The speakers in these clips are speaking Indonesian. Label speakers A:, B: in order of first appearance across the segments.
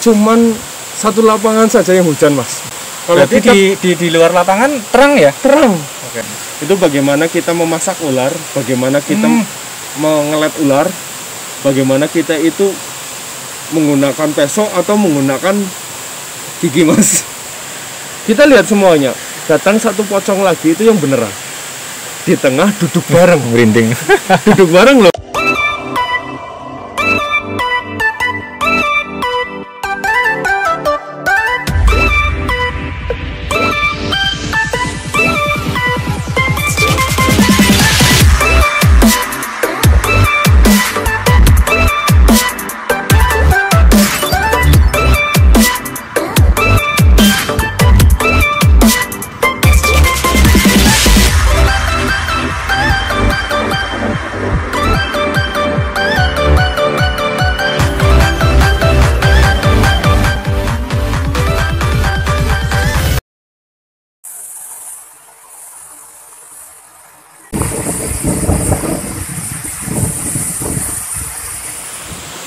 A: cuman satu lapangan saja yang hujan, Mas.
B: Kalau kita di luar lapangan terang ya?
A: Terang.
B: Oke.
A: Itu bagaimana kita memasak ular, bagaimana kita mengelet ular, bagaimana kita itu menggunakan pesok atau menggunakan gigi, Mas. Kita lihat semuanya. Datang satu pocong lagi itu yang beneran. Di tengah duduk bareng.
B: Merinding.
A: Duduk bareng loh.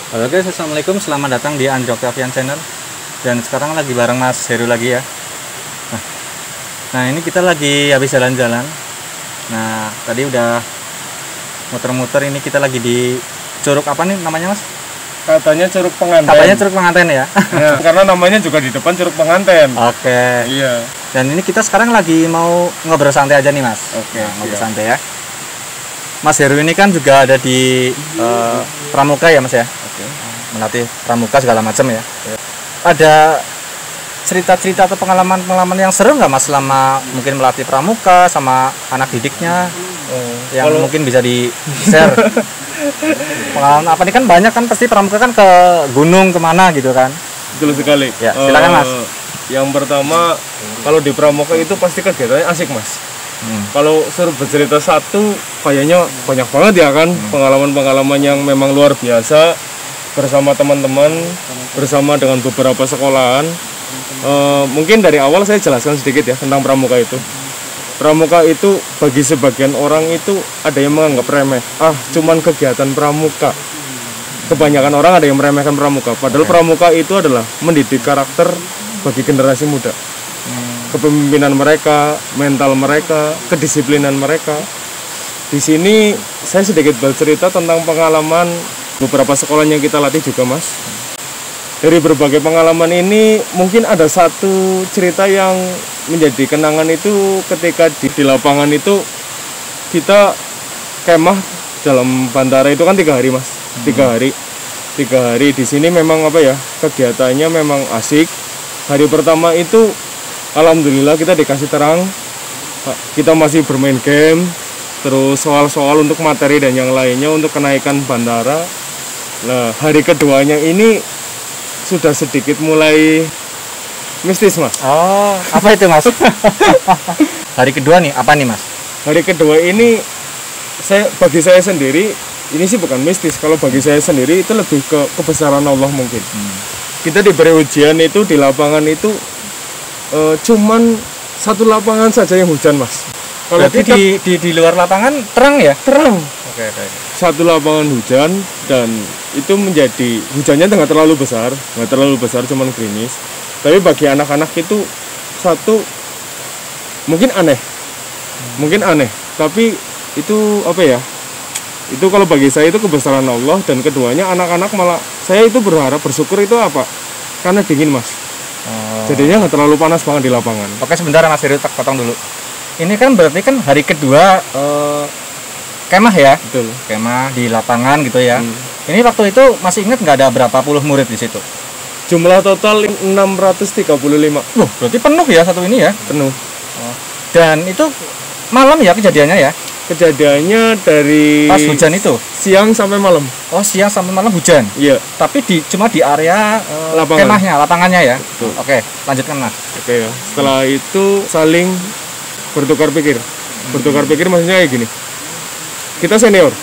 B: Halo guys, assalamualaikum, selamat datang di Anjok Avian Channel. Dan sekarang lagi bareng Mas Heru lagi ya. Nah ini kita lagi habis jalan-jalan. Nah tadi udah muter-muter, ini kita lagi di Curug apa nih namanya, Mas?
A: Katanya Curug Penganten.
B: Katanya Curug Penganten ya?
A: Ya, karena namanya juga di depan Curug Penganten.
B: Oke.
A: Iya.
B: Dan ini kita sekarang lagi mau ngobrol santai aja nih, Mas.
A: Oke,
B: Nah, ngobrol santai ya. Mas Heru ini kan juga ada di Pramuka ya, Mas ya?
A: Oke.
B: Melatih pramuka segala macam ya. Ada cerita-cerita atau pengalaman-pengalaman yang seru nggak, Mas, selama mungkin melatih pramuka sama anak didiknya yang mungkin bisa di-share? Pengalaman apa nih, kan banyak kan pasti pramuka kan ke gunung kemana gitu kan?
A: Betul sekali.
B: Ya, silakan Mas.
A: Yang pertama, kalau di pramuka itu pasti kegiatannya asik, Mas. Kalau suruh bercerita satu, kayaknya banyak banget ya kan, pengalaman-pengalaman yang memang luar biasa bersama teman-teman, bersama dengan beberapa sekolahan. Mungkin dari awal saya jelaskan sedikit ya tentang pramuka itu. Pramuka itu bagi sebagian orang itu ada yang menganggap remeh. Cuman kegiatan pramuka. Kebanyakan orang ada yang meremehkan pramuka. Padahal pramuka itu adalah mendidik karakter bagi generasi muda. Kepemimpinan mereka, mental mereka, kedisiplinan mereka. Di sini saya sedikit bercerita tentang pengalaman beberapa sekolah yang kita latih juga, Mas. Dari berbagai pengalaman ini mungkin ada satu cerita yang menjadi kenangan itu ketika di lapangan itu kita kemah dalam bandara itu kan 3 hari, Mas. 3 hari di sini memang kegiatannya memang asik. Hari pertama itu alhamdulillah kita dikasih terang, kita masih bermain game, terus soal-soal untuk materi dan yang lainnya untuk kenaikan bandara. Nah hari keduanya ini sudah sedikit mulai mistis, Mas.
B: Oh, apa itu, Mas? Hari kedua nih, apa nih, Mas?
A: Hari kedua ini bagi saya sendiri ini sih bukan mistis. Kalau bagi saya sendiri itu lebih ke kebesaran Allah mungkin. Kita diberi ujian itu di lapangan itu cuman satu lapangan saja yang hujan, Mas.
B: Kalau di luar lapangan terang ya?
A: Terang.
B: Oke.
A: Satu lapangan hujan, dan itu menjadi hujannya nggak terlalu besar, cuman gerimis. Tapi bagi anak-anak itu satu mungkin aneh, tapi itu itu kalau bagi saya itu kebesaran Allah. Dan keduanya anak-anak malah saya itu bersyukur itu karena dingin, Mas. Jadinya nggak terlalu panas banget di lapangan.
B: Oke, sebentar Mas Heru, tak potong dulu. Ini kan berarti kan hari kedua kemah ya?
A: Betul.
B: Kemah di lapangan gitu ya. Ini waktu itu masih ingat nggak ada berapa puluh murid di situ?
A: Jumlah total 635.
B: Berarti penuh ya satu ini ya?
A: Penuh.
B: Dan itu malam ya kejadiannya ya?
A: Kejadiannya dari
B: pas hujan itu?
A: Siang sampai malam.
B: Oh, siang sampai malam hujan?
A: Iya.
B: Tapi cuma di area lapangannya ya? Betul. Oke, lanjutkan, Mas.
A: Oke ya. Setelah itu saling bertukar pikir. Bertukar pikir maksudnya kayak gini. Kita senior.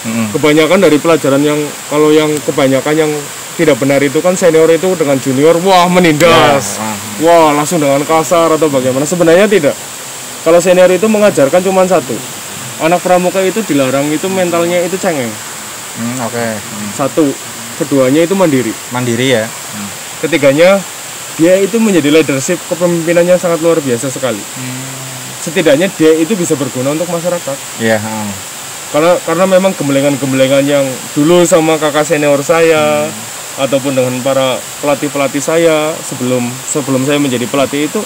A: Kebanyakan dari pelajaran kalau yang kebanyakan yang tidak benar itu kan senior itu dengan junior, wah menindas. Wah, langsung dengan kasar atau bagaimana. Sebenarnya tidak. Kalau senior itu mengajarkan cuma satu. Anak pramuka itu dilarang itu mentalnya itu cengeng.
B: Oke.
A: Satu. Keduanya itu mandiri.
B: Mandiri ya.
A: ketiganya dia itu menjadi leadership, kepemimpinannya sangat luar biasa sekali. Setidaknya dia itu bisa berguna untuk masyarakat.
B: Iya.
A: Karena memang gembelengan-gembelengan yang dulu sama kakak senior saya ataupun dengan para pelatih saya sebelum saya menjadi pelatih itu,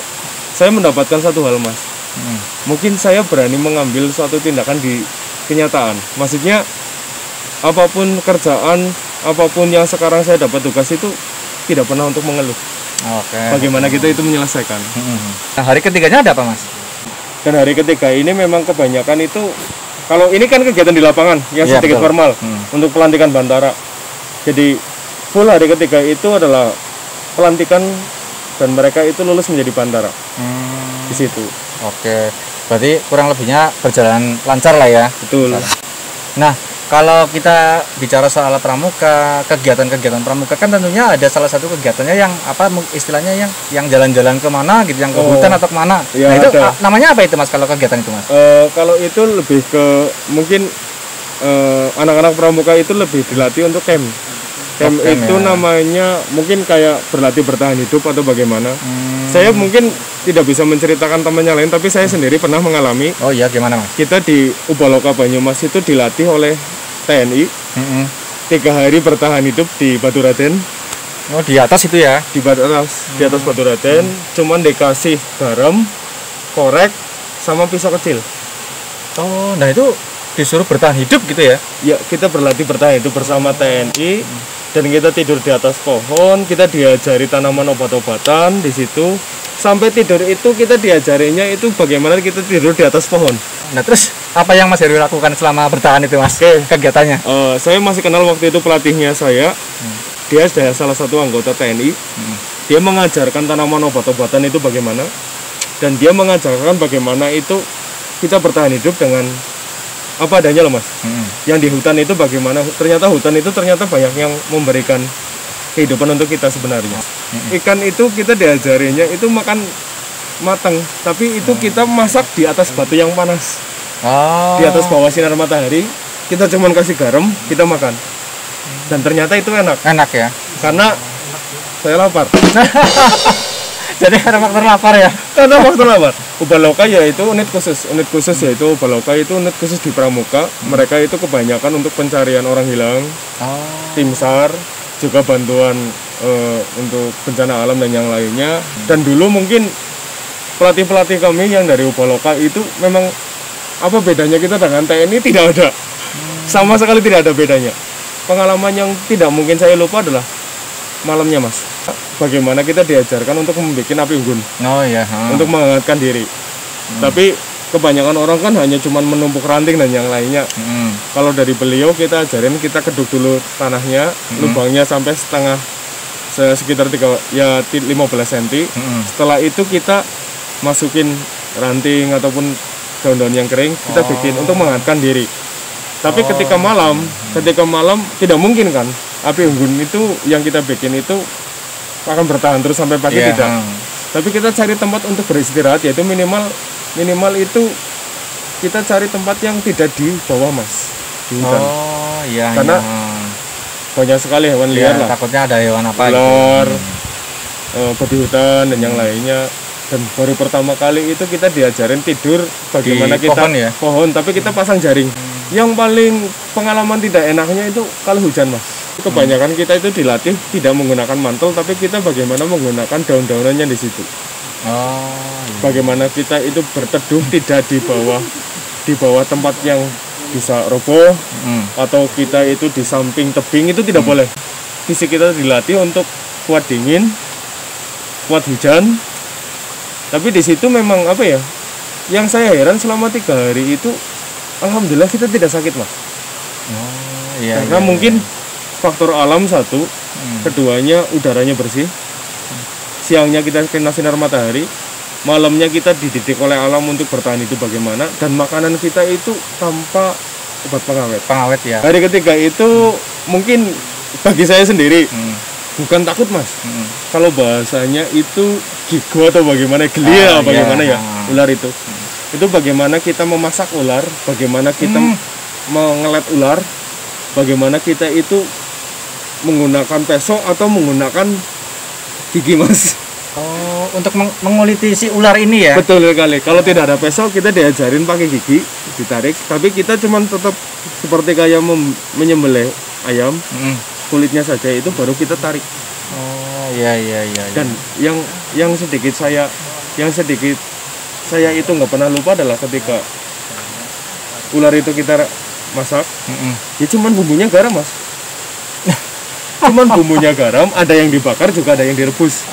A: saya mendapatkan satu hal, Mas. Mungkin saya berani mengambil suatu tindakan di kenyataan. Maksudnya apapun kerjaan, apapun yang sekarang saya dapat tugas itu tidak pernah untuk mengeluh. Bagaimana kita itu menyelesaikan.
B: Nah, hari ketiganya ada apa, Mas?
A: Dan hari ketiga ini memang kebanyakan itu, kalau ini kan kegiatan di lapangan yang sedikit formal untuk pelantikan bantara. Jadi full hari ketiga itu adalah pelantikan dan mereka itu lulus menjadi bantara di situ.
B: Oke, berarti kurang lebihnya berjalan lancar lah ya.
A: Betul.
B: Nah, kalau kita bicara soal kegiatan pramuka kan tentunya ada salah satu kegiatannya yang apa istilahnya yang jalan-jalan kemana gitu, yang ke hutan atau kemana.
A: Ya,
B: nah itu
A: ada.
B: Namanya apa itu, Mas, kalau kegiatan itu, Mas?
A: Kalau itu lebih ke mungkin anak-anak pramuka itu lebih dilatih untuk camp. Camp itu ya. Namanya mungkin kayak berlatih bertahan hidup atau bagaimana. Saya mungkin tidak bisa menceritakan temannya lain, tapi saya sendiri pernah mengalami.
B: Oh iya, gimana, Mas?
A: Kita di Ubaloka Banyumas itu dilatih oleh TNI 3 hari bertahan hidup di Baturaden.
B: Oh, di atas itu ya?
A: Di atas Baturaden, cuman dikasih garam, korek, sama pisau kecil.
B: Oh, nah itu disuruh bertahan hidup gitu ya?
A: Ya, kita berlatih bertahan hidup bersama TNI dan kita tidur di atas pohon, kita diajari tanaman obat-obatan di situ. Sampai tidur itu kita diajarinya itu bagaimana kita tidur di atas pohon.
B: Nah, terus apa yang Mas Heru lakukan selama bertahan itu, Mas? Kegiatannya?
A: Saya masih kenal waktu itu pelatihnya saya. Dia adalah salah satu anggota TNI. Dia mengajarkan tanaman obat-obatan itu bagaimana, dan dia mengajarkan bagaimana itu kita bertahan hidup dengan apa adanya loh, Mas. Yang di hutan itu bagaimana, ternyata hutan itu ternyata banyak yang memberikan kehidupan untuk kita sebenarnya. Ikan itu kita diajarinya itu makan matang, tapi itu kita masak di atas batu yang panas. Di atas bawah sinar matahari, kita cuma kasih garam, kita makan. Dan ternyata itu enak.
B: Enak ya?
A: Karena saya lapar.
B: Jadi karena faktor lapar ya?
A: Karena faktor lapar. Ubaloka yaitu unit khusus yaitu Ubaloka itu unit khusus di Pramuka. Mereka itu kebanyakan untuk pencarian orang hilang, tim SAR, juga bantuan untuk bencana alam dan yang lainnya. Dan dulu mungkin pelatih kami yang dari Ubaloka itu memang apa bedanya kita dengan TNI tidak ada, sama sekali tidak ada bedanya. Pengalaman yang tidak mungkin saya lupa adalah malamnya, Mas. Bagaimana kita diajarkan untuk membuat api unggun.
B: Oh iya.
A: Untuk menghangatkan diri. Tapi kebanyakan orang kan hanya cuman menumpuk ranting dan yang lainnya. Kalau dari beliau kita ajarin, kita keduk dulu tanahnya, lubangnya sampai sekitar 15 cm. Setelah itu kita masukin ranting ataupun daun-daun yang kering, kita bikin untuk menghangatkan diri. Tapi ketika malam tidak mungkin kan api unggun itu yang kita bikin itu akan bertahan terus sampai pagi, tidak. Tapi kita cari tempat untuk beristirahat, yaitu minimal itu kita cari tempat yang tidak di bawah, Mas, di hutan. Karena banyak sekali hewan liar lah.
B: Takutnya ada hewan apa?
A: Ular, babi hutan dan yang lainnya. Dan baru pertama kali itu kita diajarin tidur bagaimana
B: di
A: kita
B: pohon,
A: tapi kita pasang jaring. Yang paling pengalaman tidak enaknya itu kalau hujan, Mas. Kebanyakan kita itu dilatih tidak menggunakan mantel, tapi kita bagaimana menggunakan daun-daunannya di situ. Bagaimana kita itu berteduh tidak di bawah tempat yang bisa roboh, atau kita itu di samping tebing, itu tidak boleh. Fisik kita dilatih untuk kuat dingin, kuat hujan. Tapi di situ memang apa ya? Yang saya heran selama 3 hari itu, alhamdulillah kita tidak sakit, Mas. Karena mungkin faktor alam satu, keduanya udaranya bersih. Siangnya kita kena sinar matahari, malamnya kita dididik oleh alam untuk bertahan itu bagaimana, dan makanan kita itu tanpa obat pengawet.
B: Pengawet ya.
A: Hari ketiga itu mungkin bagi saya sendiri bukan takut, Mas. Kalau bahasanya itu gigo atau bagaimana, gelia bagaimana ya ular itu. Itu bagaimana kita memasak ular, bagaimana kita mengelet ular, bagaimana kita itu menggunakan pesok atau menggunakan gigi mas.
B: Oh, untuk menguliti si ular ini ya?
A: Betul sekali. Kalau tidak ada pisau kita diajarin pakai gigi ditarik, tapi kita cuman tetap seperti kayak menyembelih ayam, kulitnya saja itu baru kita tarik.
B: Oh iya.
A: Dan yang sedikit saya itu nggak pernah lupa adalah ketika ular itu kita masak, ya cuman bumbunya garam mas. Cuman bumbunya garam, ada yang dibakar juga ada yang direbus.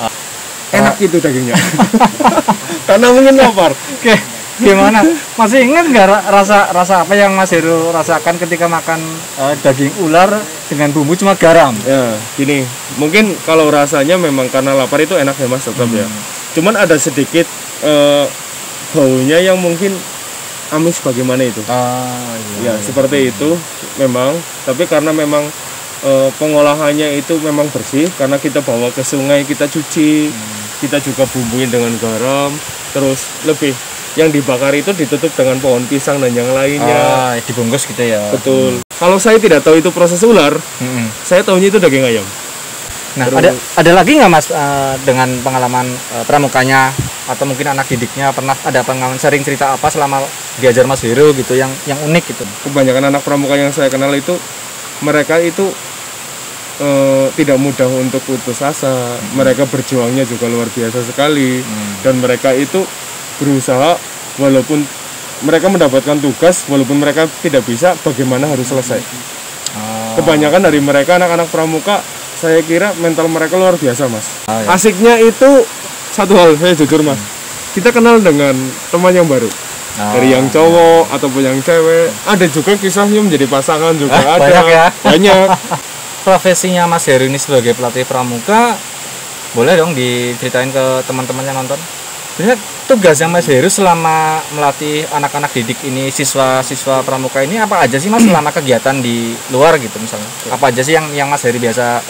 A: Enak itu dagingnya. Karena mungkin lapar.
B: Oke, gimana? Masih ingat nggak rasa apa yang Mas Heru rasakan ketika makan daging ular dengan bumbu cuma garam?
A: Ya, gini, mungkin kalau rasanya memang karena lapar itu enak ya mas, tetap ya. Cuman ada sedikit baunya yang mungkin amis bagaimana itu. Ya, seperti itu memang. Tapi karena memang pengolahannya itu memang bersih, karena kita bawa ke sungai, kita cuci, kita juga bumbuin dengan garam, terus lebih yang dibakar itu ditutup dengan pohon pisang dan yang lainnya.
B: Dibungkus gitu ya.
A: Betul. Kalau saya tidak tahu itu proses ular, saya tahunya itu daging ayam.
B: Nah, ada lagi nggak mas dengan pengalaman pramukanya atau mungkin anak didiknya pernah ada pengalaman sharing cerita apa selama diajar Mas Heru gitu yang unik gitu?
A: Kebanyakan anak pramuka yang saya kenal itu mereka itu tidak mudah untuk putus asa. Mereka berjuangnya juga luar biasa sekali, dan mereka itu berusaha walaupun mereka mendapatkan tugas, walaupun mereka tidak bisa, bagaimana harus selesai. Kebanyakan dari mereka anak-anak pramuka, saya kira mental mereka luar biasa mas. Asiknya itu satu hal, saya jujur mas, kita kenal dengan teman yang baru. Dari yang cowok ataupun yang cewek, ada juga kisahnya menjadi pasangan juga ada.
B: Banyak ya?
A: Banyak.
B: Profesinya Mas Heru ini sebagai pelatih pramuka, boleh dong diceritain ke teman-teman yang nonton. Sebenarnya tugas yang Mas Heru selama melatih anak-anak didik ini, siswa-siswa pramuka ini apa aja sih mas selama kegiatan di luar gitu misalnya? Apa aja sih yang Mas Heru biasa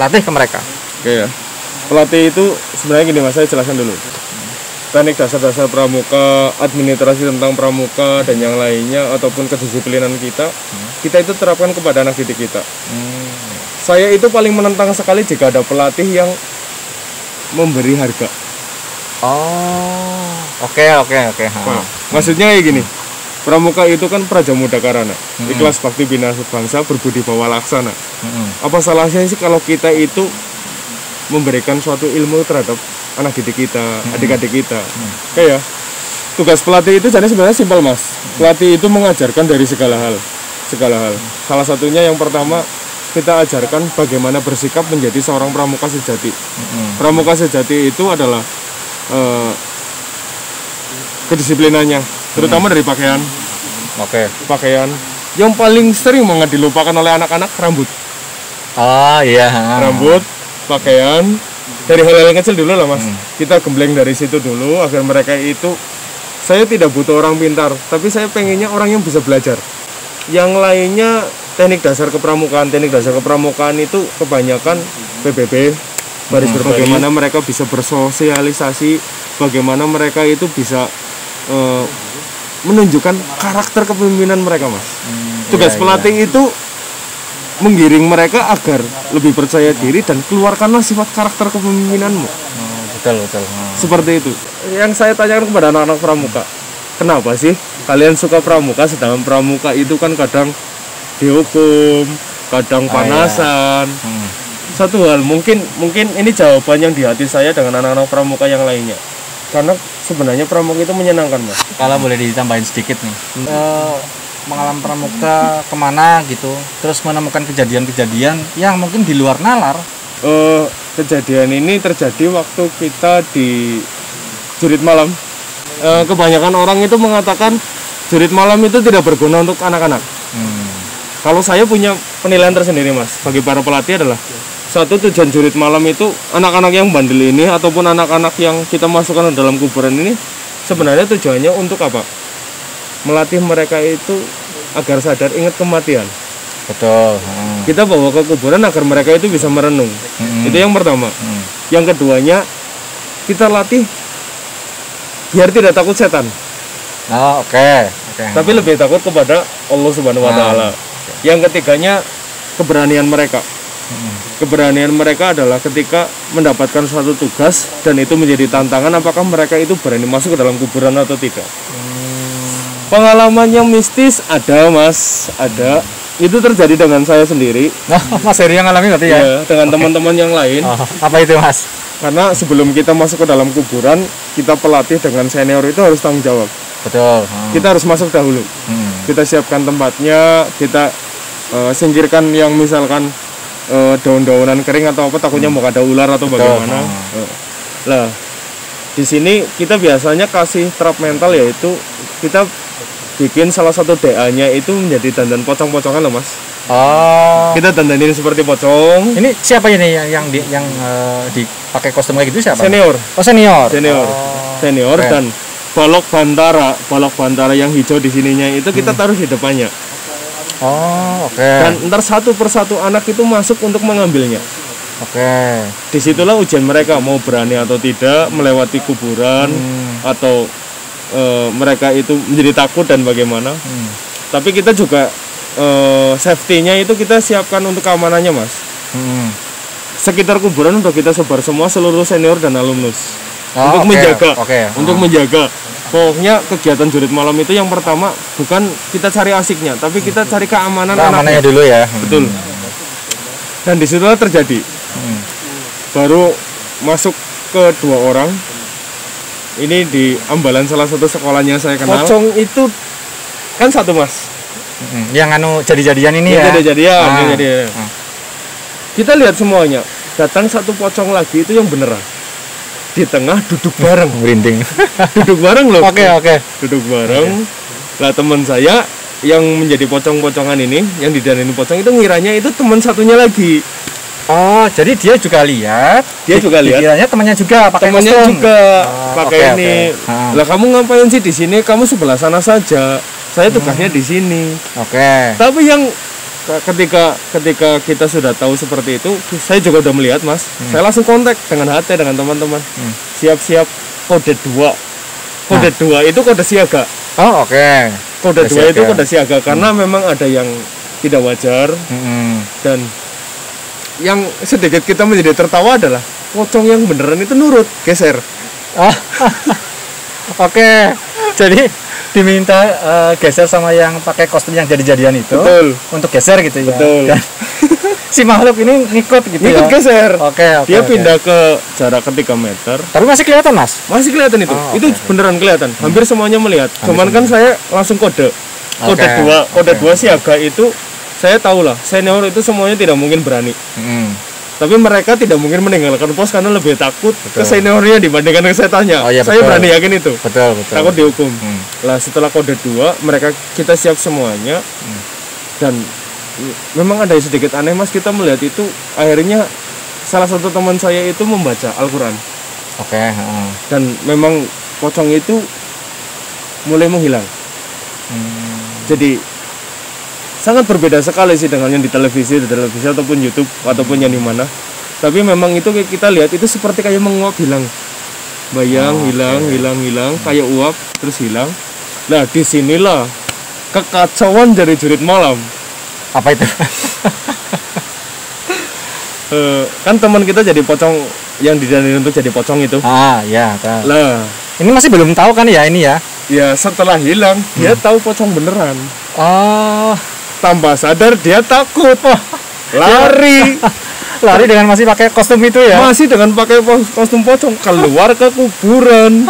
B: latih ke mereka?
A: Oke ya. Pelatih itu sebenarnya gini mas, saya jelaskan dulu. Teknik dasar-dasar pramuka, administrasi tentang pramuka dan yang lainnya ataupun kedisiplinan kita itu terapkan kepada anak didik kita. Saya itu paling menentang sekali jika ada pelatih yang memberi harga.
B: Oke.
A: Nah, maksudnya kayak gini, pramuka itu kan prajamuda karana, ikhlas bakti bina bangsa, berbudi bawa laksana. Apa salahnya sih kalau kita itu memberikan suatu ilmu terhadap anak didik kita, adik-adik kita? Kayak tugas pelatih itu jadi sebenarnya simpel mas. Pelatih itu mengajarkan dari segala hal. Salah satunya yang pertama, kita ajarkan bagaimana bersikap menjadi seorang pramuka sejati. Pramuka sejati itu adalah kedisiplinannya, terutama dari pakaian. Pakaian yang paling sering banget dilupakan oleh anak-anak, rambut. Rambut, pakaian, dari hal-hal yang kecil dulu lah mas. Kita gembleng dari situ dulu agar mereka itu, saya tidak butuh orang pintar, tapi saya pengennya orang yang bisa belajar. Yang lainnya teknik dasar kepramukaan itu kebanyakan PBB, baris berbaris. Bagaimana mereka bisa bersosialisasi, bagaimana mereka itu bisa menunjukkan karakter kepemimpinan mereka mas. Tugas pelatih itu menggiring mereka agar lebih percaya diri dan keluarkanlah sifat karakter kepemimpinanmu.
B: Betul.
A: Seperti itu yang saya tanyakan kepada anak-anak pramuka. Kenapa sih kalian suka pramuka, sedangkan pramuka itu kan kadang dihukum, kadang panasan. Satu hal, mungkin ini jawaban yang di hati saya dengan anak-anak pramuka yang lainnya. Karena sebenarnya pramuka itu menyenangkan mas.
B: Kalau boleh ditambahin sedikit nih, pengalaman pramuka kemana gitu, terus menemukan kejadian-kejadian yang mungkin di luar nalar.
A: Kejadian ini terjadi waktu kita di jurit malam. Kebanyakan orang itu mengatakan jurit malam itu tidak berguna untuk anak-anak. Kalau saya punya penilaian tersendiri mas, bagi para pelatih adalah satu, tujuan jurit malam itu anak-anak yang bandel ini ataupun anak-anak yang kita masukkan ke dalam kuburan ini sebenarnya tujuannya untuk apa? Melatih mereka itu agar sadar ingat kematian.
B: Betul.
A: Kita bawa ke kuburan agar mereka itu bisa merenung. Itu yang pertama. Yang keduanya, kita latih biar tidak takut setan. Tapi lebih takut kepada Allah Subhanahu wa taala. Yang ketiganya, keberanian mereka. Keberanian mereka adalah ketika mendapatkan suatu tugas dan itu menjadi tantangan, apakah mereka itu berani masuk ke dalam kuburan atau tidak. Pengalaman yang mistis ada Mas, ada. Itu terjadi dengan saya sendiri.
B: Mas Heri yang ngalamin berarti ya?
A: Ya, dengan teman-teman yang lain.
B: Apa itu Mas?
A: Karena sebelum kita masuk ke dalam kuburan, kita pelatih dengan senior itu harus tanggung jawab.
B: Betul.
A: Kita harus masuk dahulu. Kita siapkan tempatnya, kita singkirkan yang misalkan daun-daunan kering atau apa, takutnya mau ada ular atau bagaimana. Lah, di sini kita biasanya kasih trap mental, yaitu kita bikin salah satu DA-nya itu menjadi dandan pocong-pocongan loh Mas. Kita dandanin seperti pocong.
B: Ini siapa ini yang dipakai kostum kayak gitu siapa?
A: Senior.
B: Senior.
A: Senior
B: Okay.
A: Dan balok bantara yang hijau di sininya itu kita taruh di depannya.
B: Oke.
A: Dan ntar satu persatu anak itu masuk untuk mengambilnya.
B: Oke.
A: Disitulah ujian mereka mau berani atau tidak melewati kuburan atau mereka itu menjadi takut dan bagaimana. Tapi kita juga safety-nya itu kita siapkan untuk keamanannya Mas. Sekitar kuburan udah kita sebar semua seluruh senior dan alumnus untuk menjaga. Pokoknya kegiatan jurit malam itu yang pertama bukan kita cari asiknya, tapi kita cari keamanan
B: anaknya dulu ya.
A: Betul. Dan disitulah terjadi. Baru masuk ke 2 orang. Ini di Ambalan, salah satu sekolahnya saya kenal. Pocong itu kan satu Mas.
B: Yang jadi-jadian ini ya.
A: Jadi-jadian. Kita lihat semuanya. Datang satu pocong lagi itu yang beneran. Di tengah duduk bareng.
B: Merinding.
A: Duduk bareng loh.
B: Oke.
A: Duduk bareng. Lah teman saya yang menjadi pocong-pocongan ini, yang didandanin pocong itu ngiranya itu teman satunya lagi.
B: Jadi dia juga lihat. Dikiranya temannya juga pakai
A: temannya
B: kostum.
A: juga pakai ini. Lah kamu ngapain sih di sini? Kamu sebelah sana saja. Saya tugasnya di sini. Tapi yang ketika kita sudah tahu seperti itu, saya juga udah melihat Mas. Saya langsung kontak dengan HT dengan teman-teman. Siap-siap kode 2. Kode 2 itu kode siaga. Kode 2 itu kode siaga karena memang ada yang tidak wajar. Dan yang sedikit kita menjadi tertawa adalah pocong yang beneran itu nurut, geser.
B: Jadi diminta geser sama yang pakai kostum yang jadi-jadian itu.
A: Betul.
B: Untuk geser gitu ya.
A: Betul.
B: Dan si makhluk ini ngikut gitu ya.
A: Geser. Dia pindah ke jarak 3 meter.
B: Tapi masih kelihatan Mas?
A: Masih kelihatan itu. Itu beneran kelihatan. Hampir semuanya melihat. Cuman kan saya langsung kode 2. Kode 2 siaga itu saya tahu lah, senior itu semuanya tidak mungkin berani. Tapi mereka tidak mungkin meninggalkan pos karena lebih takut ke seniornya dibandingkan ke saya tanya. Saya berani yakin itu.
B: Betul.
A: Takut dihukum. Lah setelah kode 2 kita siap semuanya. Dan memang ada sedikit aneh Mas, kita melihat itu akhirnya salah satu teman saya itu membaca Al-Quran. Dan memang pocong itu mulai menghilang. Jadi sangat berbeda sekali sih dengan yang di televisi ataupun YouTube ataupun yang di mana. Tapi memang itu kita lihat itu seperti kayak menguap, hilang. Hilang kayak uap terus hilang. Nah, disinilah kekacauan dari jurit malam.
B: Apa itu?
A: Kan teman kita jadi pocong yang didandanin untuk jadi pocong itu. Lah,
B: ini masih belum tahu kan ya ini ya?
A: Ya, setelah hilang dia tahu pocong beneran. Tambah sadar dia takut, lari
B: dengan masih pakai kostum itu ya?
A: Masih dengan pakai kostum pocong keluar ke kuburan.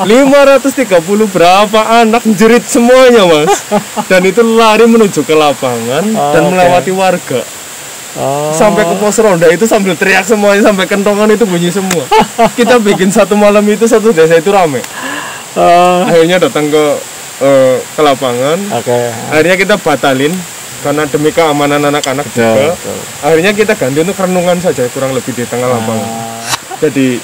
A: 530 berapa anak jerit semuanya Mas. Dan itu lari menuju ke lapangan dan melewati warga. Sampai ke pos ronda itu sambil teriak semuanya, sampai kentongan itu bunyi semua. Kita bikin satu malam itu satu desa itu rame. Akhirnya datang ke lapangan. Akhirnya kita batalin karena demi keamanan anak-anak juga. Akhirnya kita ganti untuk renungan saja kurang lebih di tengah lapangan. Jadi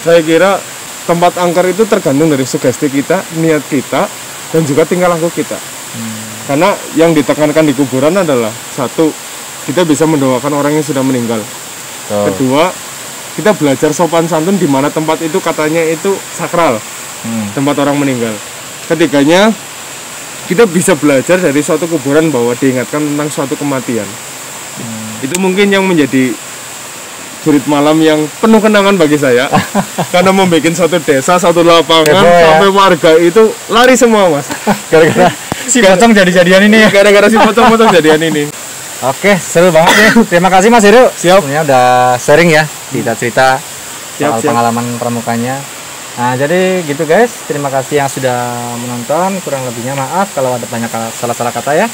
A: saya kira tempat angker itu tergantung dari sugesti kita, niat kita, dan juga tingkah laku kita. Karena yang ditekankan di kuburan adalah satu, kita bisa mendoakan orang yang sudah meninggal. Kedua, kita belajar sopan santun di mana tempat itu katanya itu sakral, tempat orang meninggal. Ketiganya, kita bisa belajar dari suatu kuburan bahwa diingatkan tentang suatu kematian. Itu mungkin yang menjadi jurit malam yang penuh kenangan bagi saya. Karena membuat satu desa, satu lapangan, sampai warga itu lari semua, Mas.
B: Gara-gara si pocong jadi-jadian ini ya.
A: Gara-gara si pocong jadian ini.
B: Oke, seru banget ya. Terima kasih Mas Heru.
A: Siap.
B: Sebenarnya udah sharing ya, cerita-cerita soal pengalaman pramukanya. Nah, jadi gitu guys. Terima kasih yang sudah menonton. Kurang lebihnya maaf kalau ada banyak salah-salah kata ya.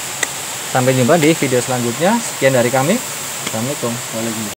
B: Sampai jumpa di video selanjutnya. Sekian dari kami. Assalamualaikum.